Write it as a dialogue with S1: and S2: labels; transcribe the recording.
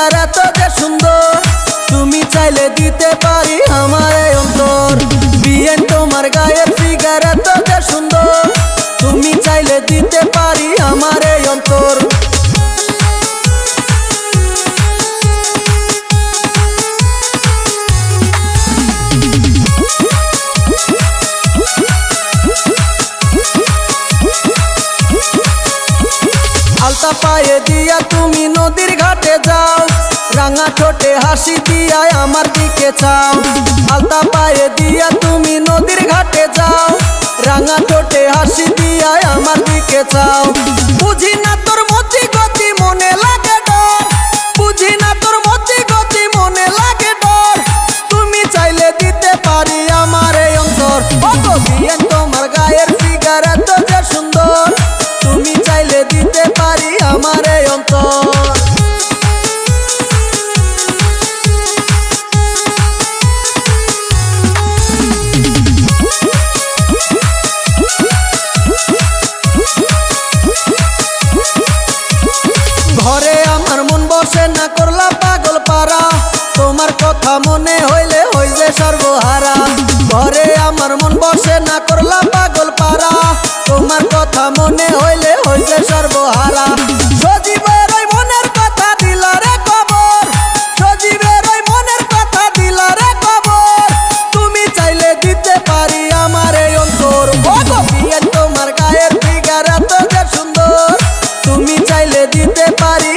S1: Figure এত যে সুন্দর, তুমি চাইলে দিতে পারি আমার এই অন্তর। বিয়েন তোমার গায়ের ফিগার এত যে সুন্দর, তুমি চাইলে দিতে পারি আমার এই অন্তর। আলতা পায়ে দিয়া তুমি নদীর ঘাটে যাও, রাঙা ঠোঁটে হাসি দিয়া আমার দিকে চাও। আলতা পায়ে দিয়া তুমি নদীর ঘাটে যাও, রাঙা ঠোঁটে হাসি দিয়া আমার দিকে চাও। বুঝি না তোর মতি গতি মনে লাগে ডর, বুঝি না তোর মতি গতি মনে লাগে ডর, তুমি চাইলে দিতে পারি আমার এই অন্তর। ওগো বিয়েন তোমার গায়ের ফিগার এত যে সুন্দর, তুমি চাইলে দিতে পারি আমার এই অন্তর। ঘরে আমার মন বসে না, করলা পাগল পারা, তোমার কথা মনে হইলে হই যে সর্বহারা। ঘরে আমার মন বসে না, করলা পাগল পারা, তোমার কথা মনে হইলে হই যে সর্বহারা। সজীবের ওই মনের কথা দিলা রে খবর, সজীবের ওই মনের কথা দিলা রে খবর, তুমি চাইলে দিতে পারি আমার এই অন্তর। ওগো বিয়েন তোমার গায়ের ফিগার এত যে সুন্দর, তুমি চাইলে দিতে পারি